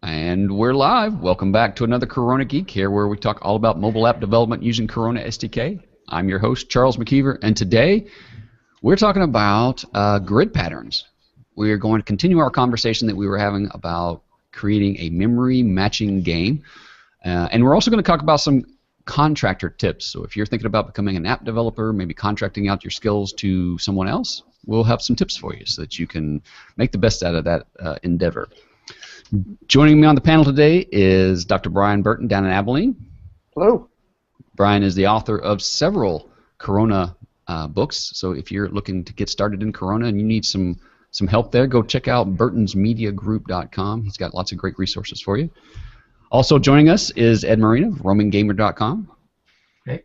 And we're live. Welcome back to another Corona Geek here, where we talk all about mobile app development using Corona SDK. I'm your host, Charles McKeever, and today we're talking about grid patterns. We're going to continue our conversation that we were having about creating a memory matching game, and we're also going to talk about some contractor tips. So if you're thinking about becoming an app developer, maybe contracting out your skills to someone else, we'll have some tips for you so that you can make the best out of that endeavor. Joining me on the panel today is Dr. Brian Burton down in Abilene. Hello. Brian is the author of several Corona books, so if you're looking to get started in Corona and you need some help there, go check out burtonsmediagroup.com. He's got lots of great resources for you. Also joining us is Ed Marina of roaminggamer.com. Hey.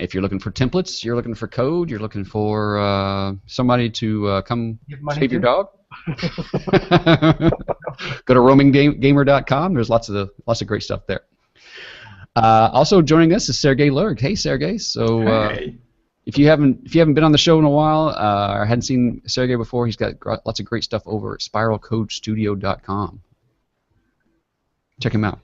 If you're looking for templates, you're looking for code, you're looking for somebody to come save your dog, go to roaminggamer.com. There's lots of great stuff there. Also joining us is Sergey Lurg. Hey, Sergey. So Hey. if you haven't been on the show in a while or hadn't seen Sergey before, he's got lots of great stuff over at spiralcodestudio.com. Check him out.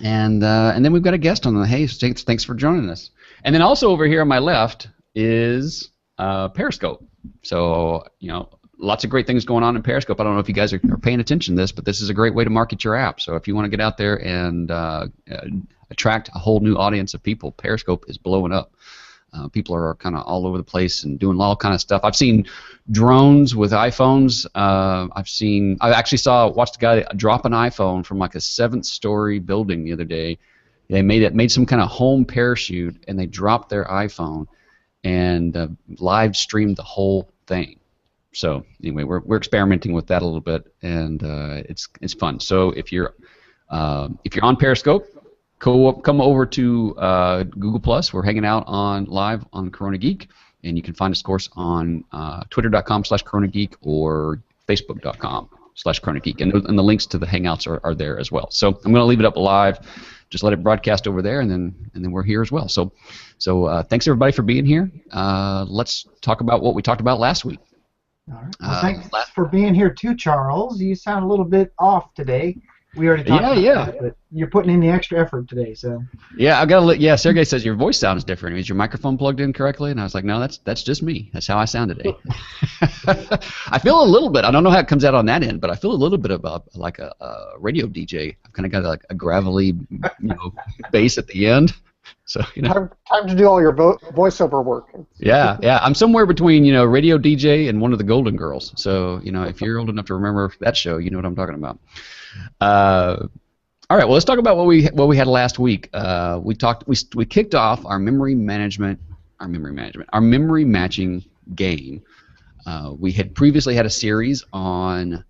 And then we've got a guest on the hey, thanks for joining us. And then also over here on my left is Periscope. So, lots of great things going on in Periscope. I don't know if you guys are paying attention to this, but this is a great way to market your app. So if you want to get out there and attract a whole new audience of people, Periscope is blowing up. People are kind of all over the place and doing all kind of stuff. I've seen drones with iPhones. I actually watched a guy drop an iPhone from like a 7th-story building the other day. They made some kind of home parachute, and they dropped their iPhone and live streamed the whole thing. So anyway, we're experimenting with that a little bit, and it's fun. So if you're on Periscope, come over to Google Plus. We're hanging out live on Corona Geek, and you can find us, of course, on twitter.com/Corona Geek or facebook.com/Corona Geek, and the links to the Hangouts are there as well. So I'm going to leave it up live. Just let it broadcast over there, and then we're here as well. So thanks everybody for being here. Let's talk about what we talked about last week. All right. Well, thanks for being here too, Charles. You sound a little bit off today. We already talked about that, but you're putting in the extra effort today, so. Yeah, Sergey says your voice sounds different. Is your microphone plugged in correctly? And I was like, no, that's just me. That's how I sound today. I feel a little bit. I don't know how it comes out on that end, but I feel a little bit about like a radio DJ. I've kind of got like a gravelly, bass at the end. So time to do all your voiceover work. Yeah. I'm somewhere between radio DJ and one of the Golden Girls. So if you're old enough to remember that show, you know what I'm talking about. All right. Well, let's talk about what we had last week. We kicked off our memory matching game. We had previously had a series on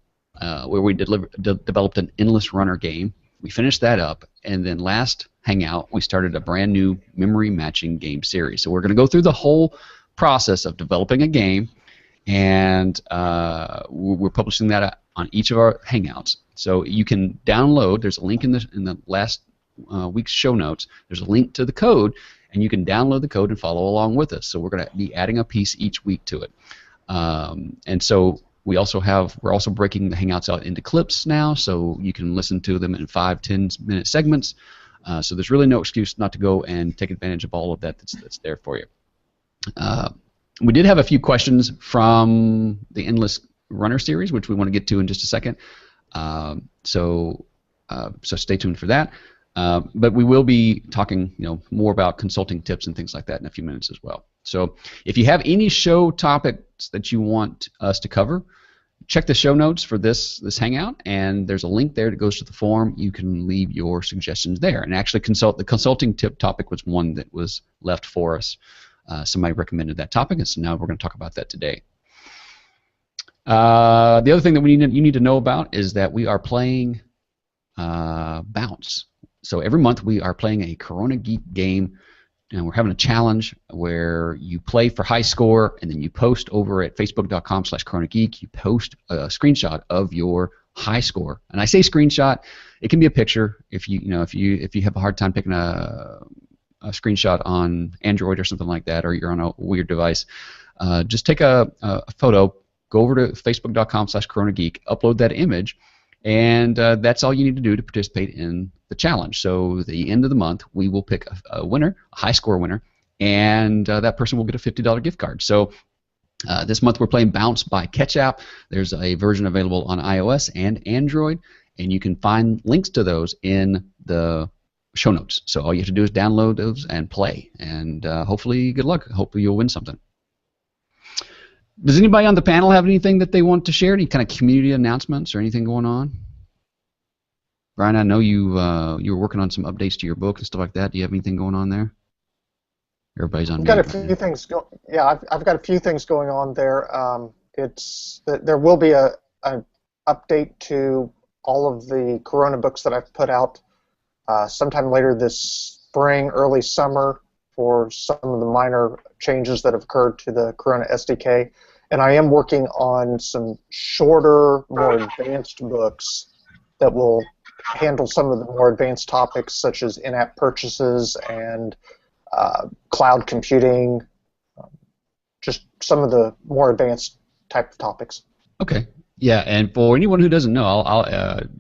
where we developed an endless runner game. We finished that up, and then last Hangout we started a brand new memory matching game series. So we're going to go through the whole process of developing a game, and we're publishing that on each of our Hangouts. So you can download. There's a link in the last week's show notes. There's a link to the code, and you can download the code and follow along with us. So we're going to be adding a piece each week to it, and so. We're also breaking the Hangouts out into clips now, so you can listen to them in 5-10 minute segments. So there's really no excuse not to go and take advantage of all of that that's there for you. We did have a few questions from the Endless Runner series, which we want to get to in just a second. So stay tuned for that. But we will be talking, more about consulting tips and things like that in a few minutes as well. So if you have any show topics that you want us to cover, check the show notes for this Hangout, and there's a link there that goes to the forum. You can leave your suggestions there. And actually, the consulting tip topic was one that was left for us. Somebody recommended that topic, and so now we're going to talk about that today. The other thing that you need to know about is that we are playing Bounce. So every month we are playing a Corona Geek game, and we're having a challenge where you play for high score, and then you post over at facebook.com/Corona Geek. You post a screenshot of your high score, and I say screenshot. It can be a picture if you have a hard time picking a screenshot on Android or something like that, or you're on a weird device. Just take a photo, go over to facebook.com/Corona Geek, upload that image, And that's all you need to do to participate in the challenge. So the end of the month, we will pick a winner, a high score winner, and that person will get a $50 gift card. So this month we're playing Bounce by Ketchup. There's a version available on iOS and Android, and you can find links to those in the show notes. So all you have to do is download those and play, and hopefully, good luck. Hopefully you'll win something. Does anybody on the panel have anything that they want to share? Any kind of community announcements or anything going on? Brian, I know you were working on some updates to your book and stuff like that. Do you have anything going on there? Everybody's on. I've got a few things. I've got a few things going on there. There will be an update to all of the Corona books that I've put out sometime later this spring, early summer, for some of the minor changes that have occurred to the Corona SDK. And I am working on some shorter, more advanced books that will handle some of the more advanced topics, such as in-app purchases and cloud computing, just some of the more advanced type of topics. Okay. Yeah, and for anyone who doesn't know,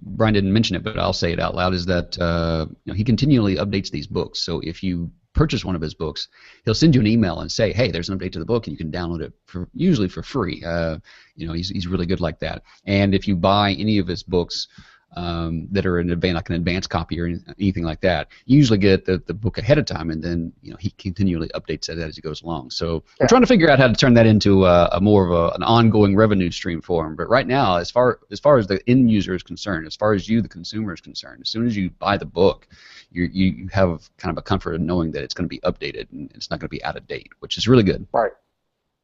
Brian didn't mention it, but I'll say it out loud, is that he continually updates these books. So if you purchase one of his books, he'll send you an email and say, hey, there's an update to the book, and you can download it usually for free. He's really good like that. And if you buy any of his books that are like an advanced copy or anything like that, you usually get the book ahead of time, and then he continually updates it as he goes along. So we're trying to figure out how to turn that into a more of an ongoing revenue stream for him. But right now, as far as the end user is concerned, as far as you, the consumer, is concerned, as soon as you buy the book, you have kind of a comfort of knowing that it's going to be updated and it's not going to be out of date, which is really good. Right.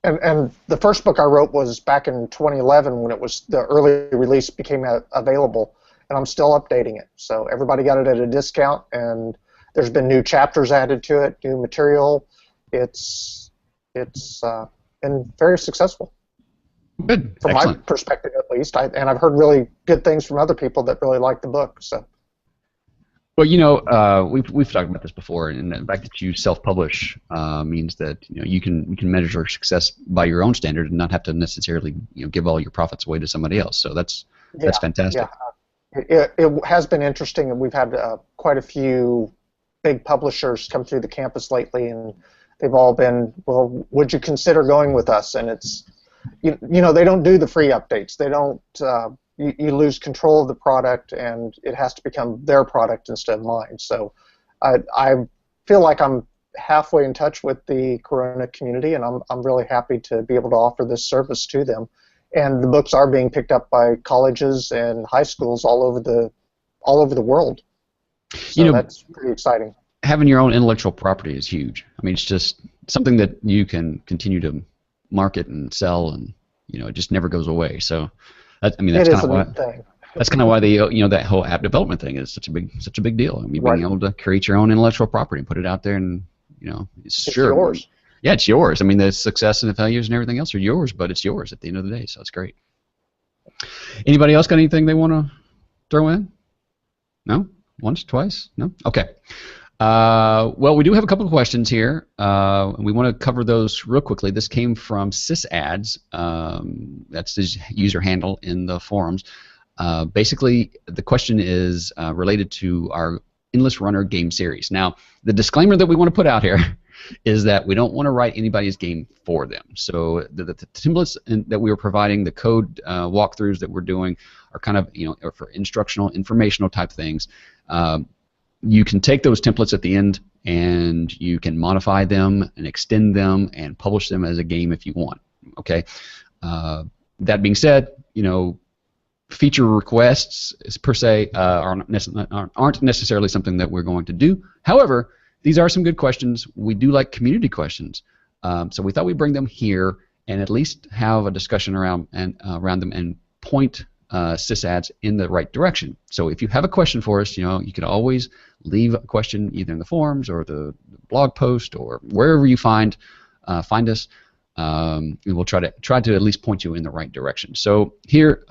And the first book I wrote was back in 2011 when the early release became available, and I'm still updating it. So everybody got it at a discount, and there's been new chapters added to it, new material. It's been very successweul. Good. From Excellent. my perspective, at least. And I've heard really good things from other people that really like the book. So. Well, we've talked about this before, and the fact that you self-publish means that you can measure success by your own standard and not have to necessarily give all your profits away to somebody else. So that's fantastic. Yeah. It has been interesting, and we've had quite a few big publishers come through the campus lately, and they've all been, well, would you consider going with us? And it's, they don't do the free updates. They don't. You lose control of the product, and it has to become their product instead of mine. So I feel like I'm halfway in touch with the Corona community, and I'm really happy to be able to offer this service to them. And the books are being picked up by colleges and high schools all over the world. So that's pretty exciting. Having your own intellectual property is huge. I mean, it's just something that you can continue to market and sell, and it just never goes away. So. That's kind of why that whole app development thing is such a big deal. I mean, being able to create your own intellectual property and put it out there, and it's yours. Yeah, it's yours. I mean, the success and the failures and everything else are yours, but it's yours at the end of the day. So it's great. Anybody else got anything they want to throw in? No? Once, twice? No? Okay. Well, we do have a couple of questions here. We want to cover those real quickly. This came from SysAds. That's his user handle in the forums. Basically, the question is related to our Endless Runner game series. Now, the disclaimer that we want to put out here is that we don't want to write anybody's game for them. So the templates that we are providing, the code walkthroughs that we're doing are kind of, are for instructional, informational type things. You can take those templates at the end, and you can modify them and extend them and publish them as a game if you want. Okay. That being said, feature requests per se aren't necessarily something that we're going to do. However, these are some good questions. We do like community questions, so we thought we'd bring them here and at least have a discussion around them and point SysAds in the right direction. So if you have a question for us, you can always leave a question either in the forums or the blog post or wherever you find us. We will try to at least point you in the right direction. So here,